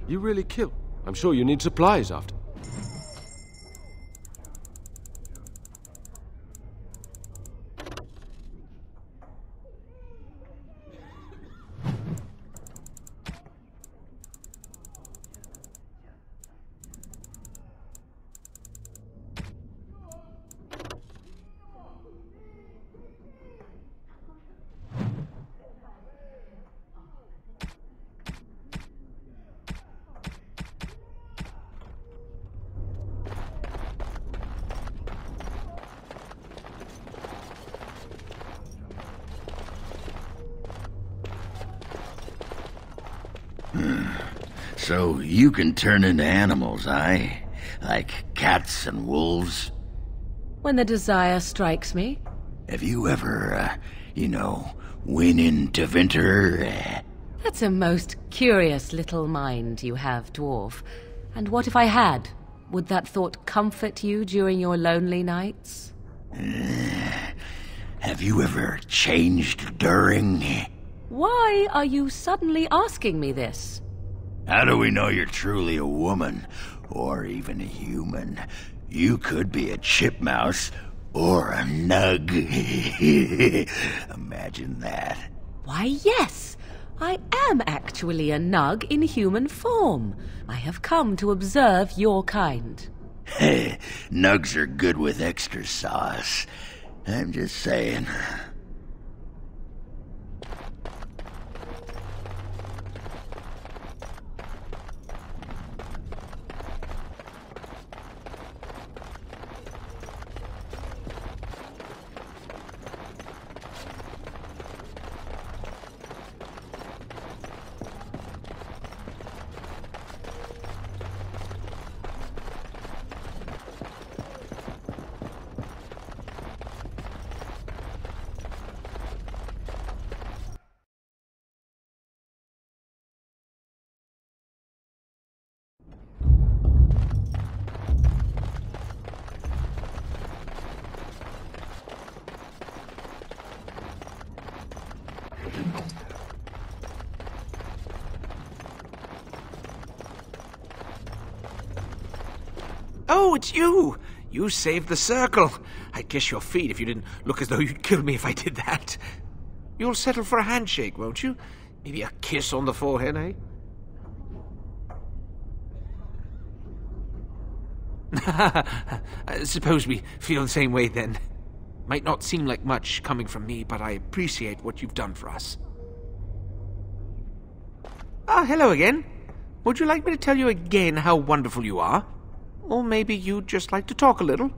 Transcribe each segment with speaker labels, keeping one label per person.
Speaker 1: You really kill. I'm sure you need supplies after.
Speaker 2: So you can turn into animals, aye? Like cats and wolves?
Speaker 3: When the desire strikes me.
Speaker 2: Have you ever, went into winter?
Speaker 3: That's a most curious little mind you have, dwarf. And what if I had? Would that thought comfort you during your lonely nights?
Speaker 2: Have you ever changed during?
Speaker 3: Why are you suddenly asking me this?
Speaker 2: How do we know you're truly a woman, or even a human? You could be a chipmouse, or a nug. Imagine that.
Speaker 3: Why, yes! I am actually a nug in human form. I have come to observe your kind.
Speaker 2: Nugs are good with extra sauce. I'm just saying.
Speaker 4: Oh, it's you! You saved the circle. I'd kiss your feet if you didn't look as though you'd kill me if I did that. You'll settle for a handshake, won't you? Maybe a kiss on the forehead, eh? Suppose we feel the same way, then. Might not seem like much coming from me, but I appreciate what you've done for us. Ah, hello again. Would you like me to tell you again how wonderful you are? Or maybe you'd just like to talk a little?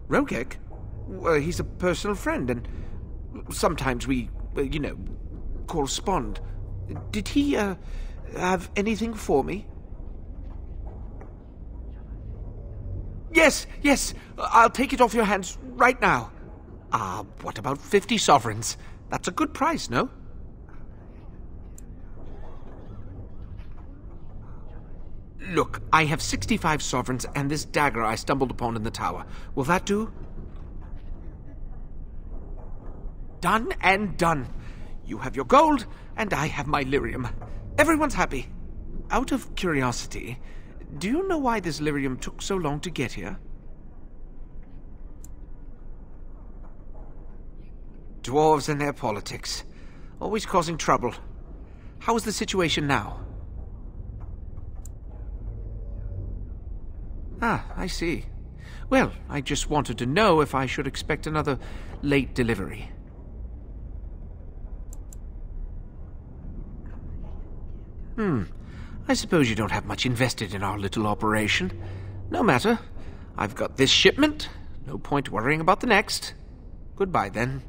Speaker 4: Rogek? Well, he's a personal friend, and sometimes we, correspond. Did he, have anything for me? Yes, I'll take it off your hands right now. What about 50 sovereigns? That's a good price, no? Look, I have 65 sovereigns and this dagger I stumbled upon in the tower. Will that do? Done and done. You have your gold, and I have my lyrium. Everyone's happy. Out of curiosity, do you know why this lyrium took so long to get here? Dwarves and their politics. Always causing trouble. How is the situation now? Ah, I see. Well, I just wanted to know if I should expect another late delivery. I suppose you don't have much invested in our little operation. No matter. I've got this shipment. No point worrying about the next. Goodbye, then.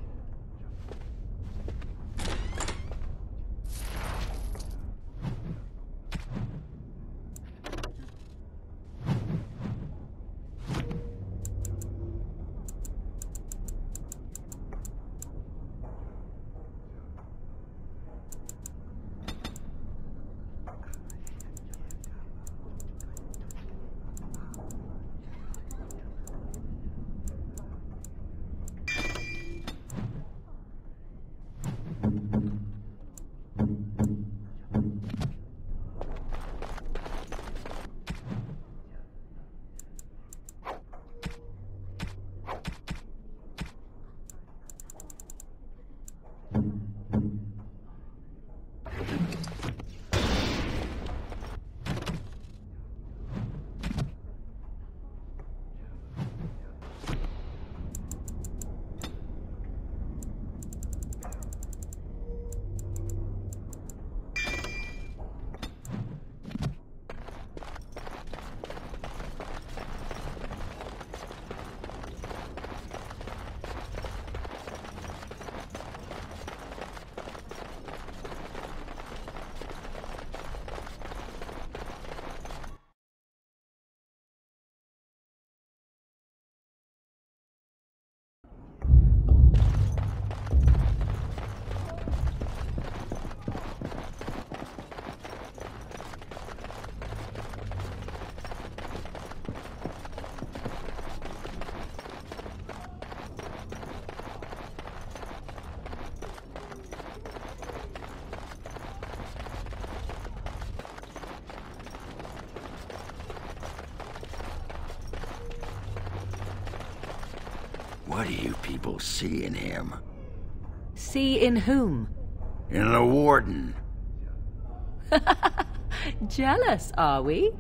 Speaker 2: What do you people see in him?
Speaker 3: See in whom?
Speaker 2: In the warden.
Speaker 3: Jealous, are we?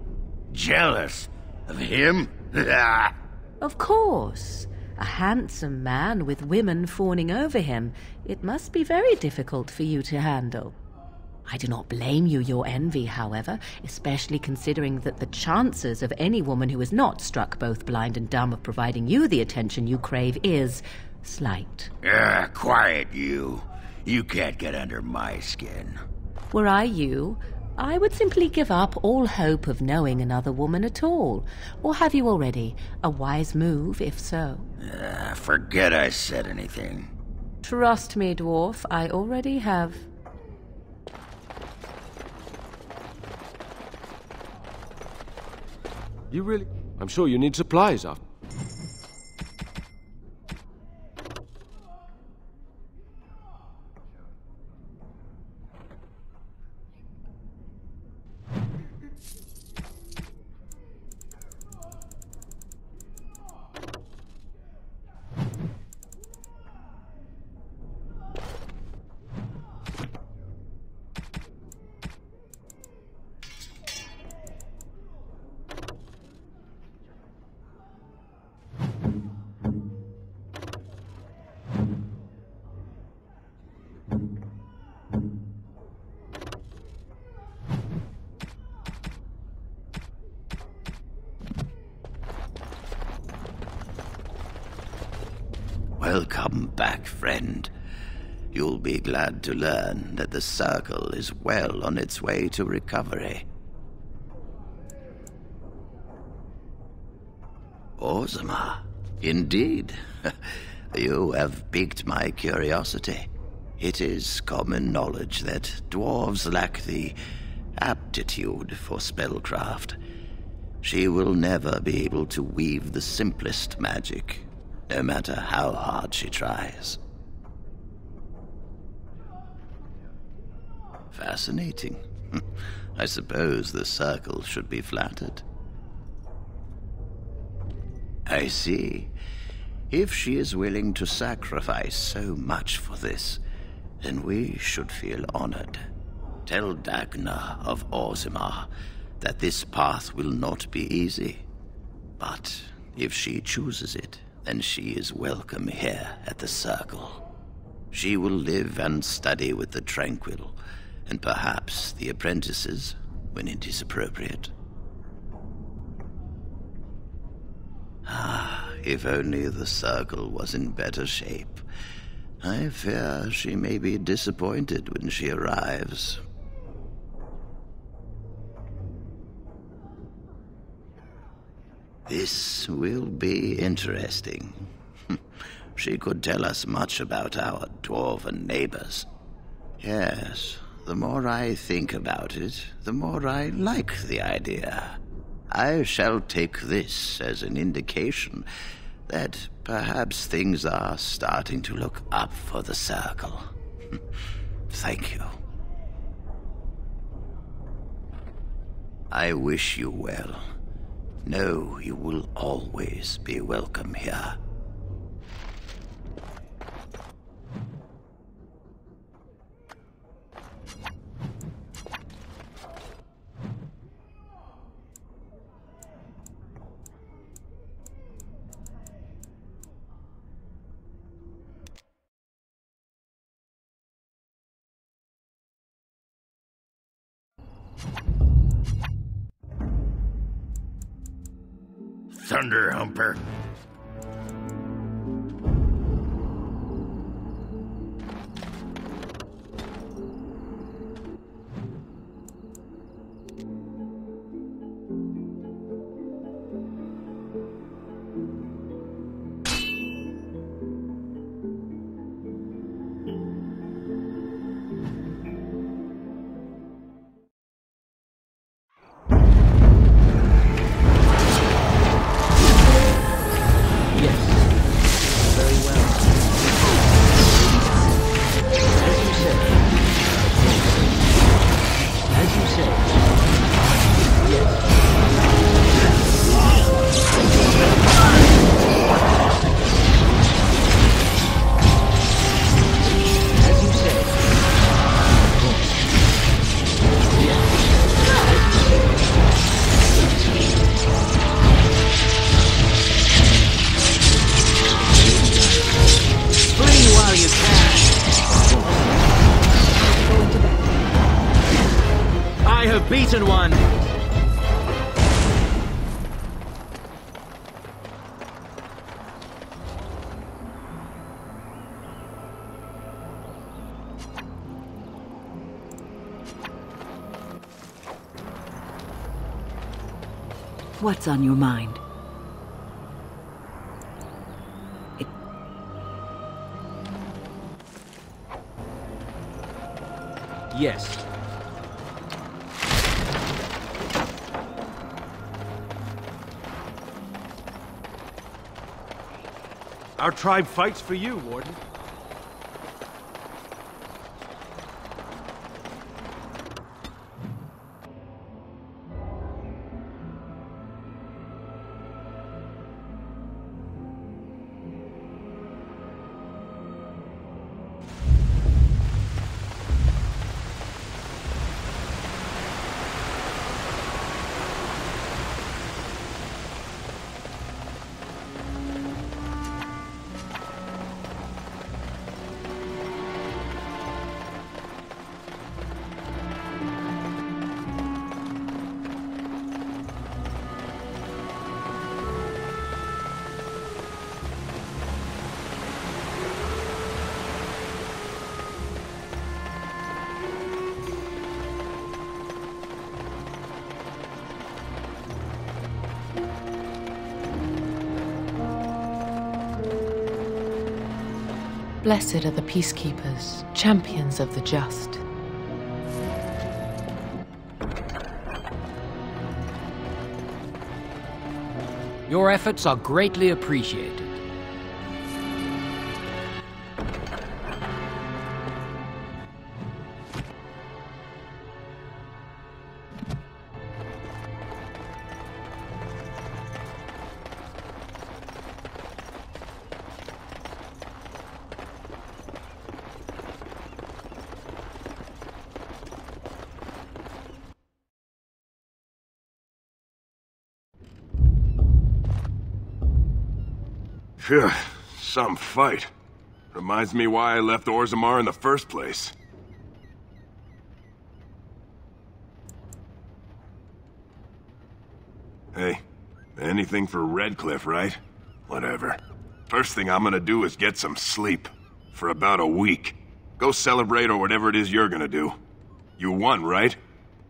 Speaker 2: Jealous of him?
Speaker 3: Of course. A handsome man with women fawning over him. It must be very difficult for you to handle. I do not blame you your envy, however, especially considering that the chances of any woman who is not struck both blind and dumb of providing you the attention you crave is slight.
Speaker 2: Quiet, you. You can't get under my skin.
Speaker 3: Were I you, I would simply give up all hope of knowing another woman at all. Or have you already? A wise move, if so.
Speaker 2: Forget I said anything.
Speaker 3: Trust me, dwarf, I already have.
Speaker 1: You really... I'm sure you need supplies after...
Speaker 2: Welcome back, friend. You'll be glad to learn that the Circle is well on its way to recovery. Ozma, indeed. You have piqued my curiosity. It is common knowledge that dwarves lack the aptitude for spellcraft. She will never be able to weave the simplest magic, no matter how hard she tries. Fascinating. I suppose the Circle should be flattered. I see. If she is willing to sacrifice so much for this, then we should feel honored. Tell Dagna of Ozma that this path will not be easy. But if she chooses it, then she is welcome here at the Circle. She will live and study with the Tranquil, and perhaps the apprentices, when it is appropriate. If only the Circle was in better shape. I fear she may be disappointed when she arrives. This will be interesting. She could tell us much about our dwarven neighbors. Yes, the more I think about it, the more I like the idea. I shall take this as an indication that perhaps things are starting to look up for the Circle. Thank you. I wish you well. Know you will always be welcome here. Thunder Humper.
Speaker 5: chosen one!
Speaker 6: What's on your mind?
Speaker 5: Yes.
Speaker 7: Our tribe fights for you, Warden.
Speaker 8: Blessed are the peacekeepers, champions of the just.
Speaker 5: Your efforts are greatly appreciated.
Speaker 9: Phew, some fight. Reminds me why I left Orzammar in the first place. Hey, anything for Redcliffe, right? Whatever. First thing I'm gonna do is get some sleep. For about a week. Go celebrate or whatever it is you're gonna do. You won, right?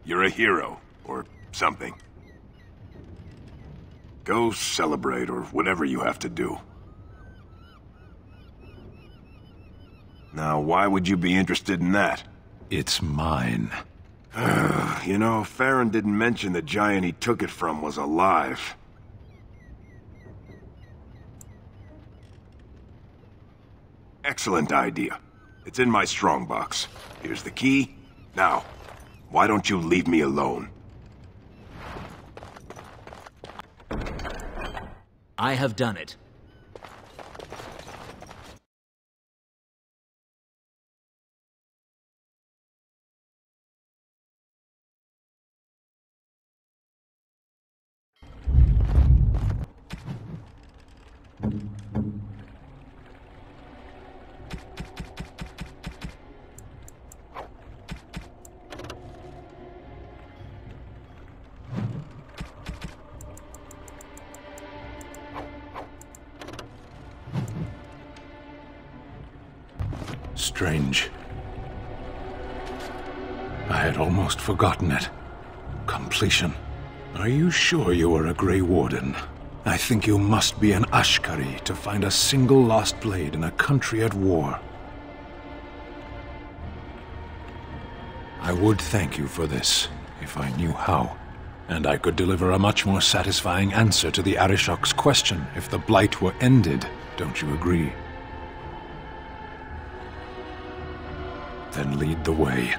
Speaker 9: You're a hero. Or something. Go celebrate or whatever you have to do. Now, why would you be interested in that?
Speaker 10: It's mine.
Speaker 9: You know, Farron didn't mention the giant he took it from was alive. Excellent idea. It's in my strongbox. Here's the key. Now, why don't you leave me alone?
Speaker 5: I have done it.
Speaker 10: Strange. I had almost forgotten it. Completion. Are you sure you are a Grey Warden? I think you must be an Ashkari to find a single lost blade in a country at war. I would thank you for this, if I knew how. And I could deliver a much more satisfying answer to the Arishok's question if the Blight were ended. Don't you agree? Then lead the way.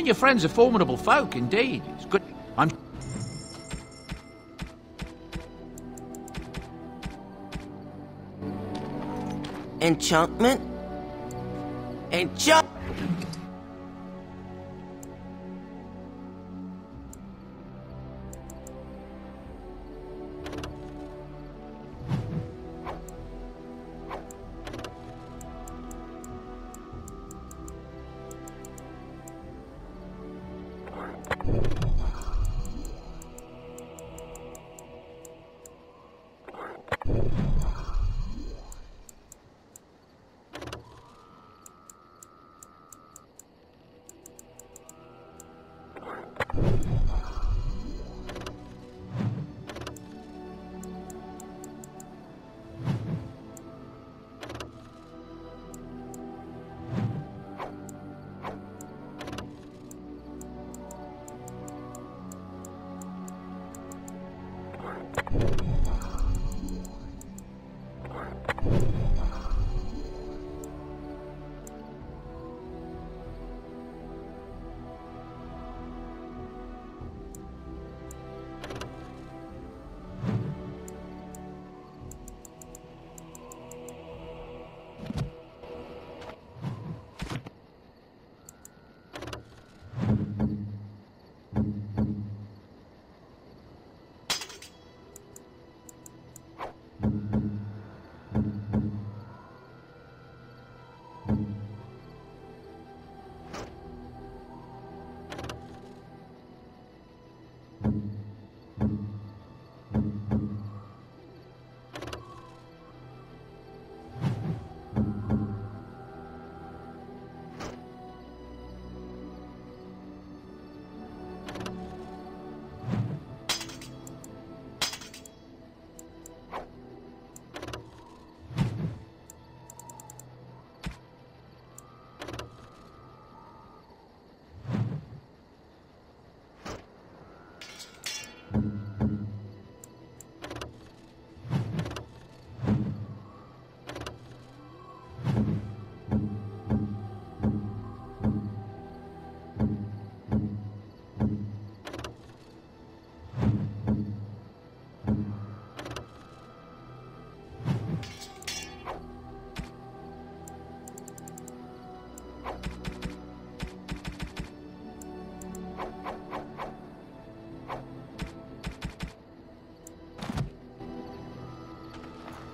Speaker 5: your friends are formidable folk, indeed. It's good. I'm...
Speaker 11: Enchantment? Enchant...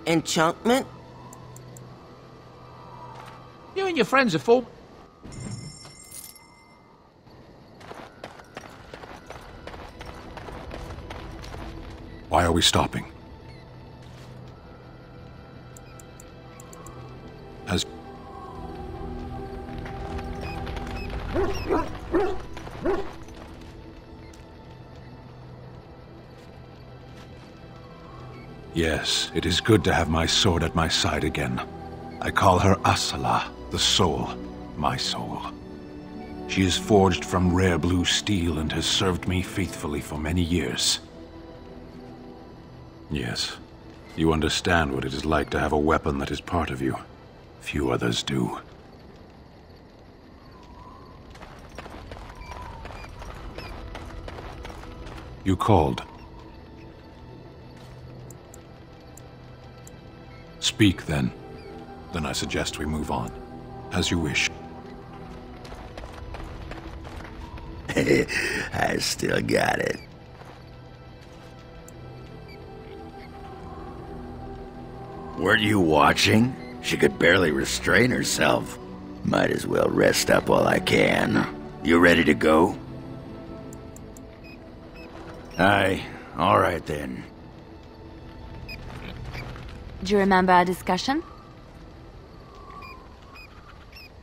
Speaker 11: Enchantment?
Speaker 5: You and your friends are form...
Speaker 10: Why are we stopping? As... Yes, it is good to have my sword at my side again. I call her Asala, the soul, my soul. She is forged from rare blue steel and has served me faithfully for many years. Yes, you understand what it is like to have a weapon that is part of you. Few others do. You called. Speak, then. Then I suggest we move on. As you wish.
Speaker 2: I still got it. Weren't you watching? She could barely restrain herself. Might as well rest up while I can. You ready to go? Aye, all right then.
Speaker 12: Do you remember our discussion?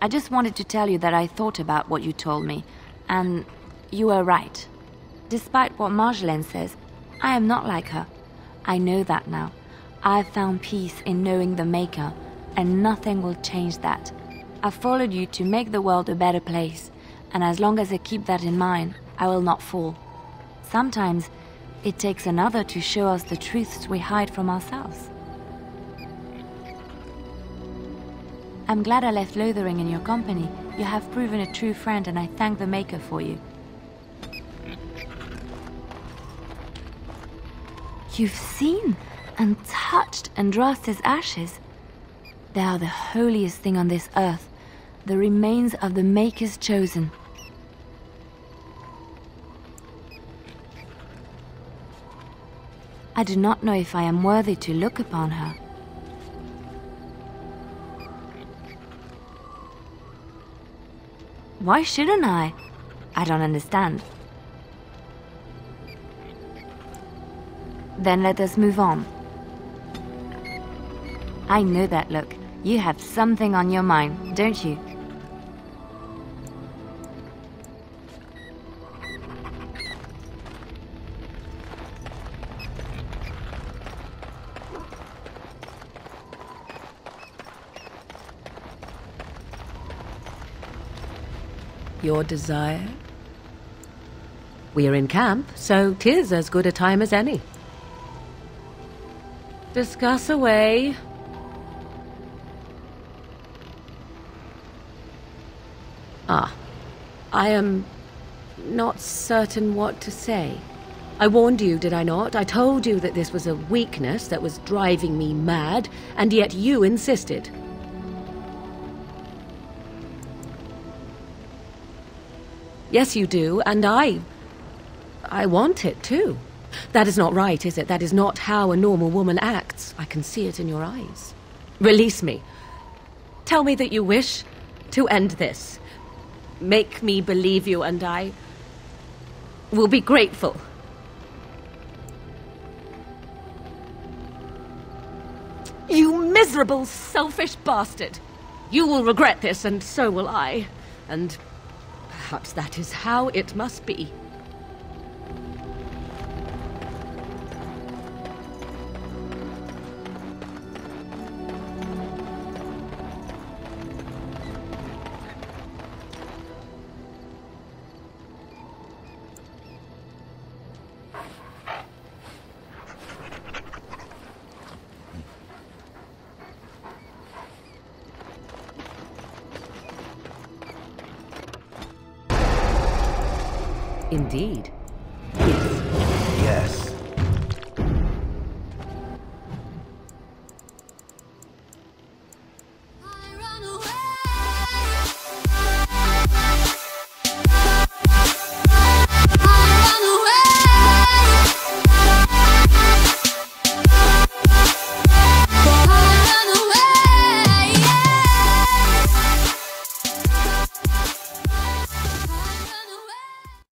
Speaker 12: I just wanted to tell you that I thought about what you told me, and you were right. Despite what Marjolaine says, I am not like her. I know that now. I've found peace in knowing the Maker, and nothing will change that. I followed you to make the world a better place, and as long as I keep that in mind, I will not fall. Sometimes, it takes another to show us the truths we hide from ourselves. I'm glad I left Lothering in your company, You have proven a true friend, and I thank the Maker for you. You've seen and touched Andraste's ashes. They are the holiest thing on this earth, the remains of the Maker's chosen. I do not know if I am worthy to look upon her. Why shouldn't I? I don't understand. Then let us move on. I know that look. You have something on your mind, don't you?
Speaker 3: Your desire? We're in camp, so 'tis as good a time as any. Discuss away. I am not certain what to say. I warned you, did I not? I told you that this was a weakness that was driving me mad, and yet you insisted. Yes, you do, and I want it too. That is not right, is it? That is not how a normal woman acts. I can see it in your eyes. Release me. Tell me that you wish to end this. Make me believe you, and I will be grateful. You miserable, selfish bastard! You will regret this, and so will I. And perhaps that is how it must be. Indeed. Yes.
Speaker 2: Yes.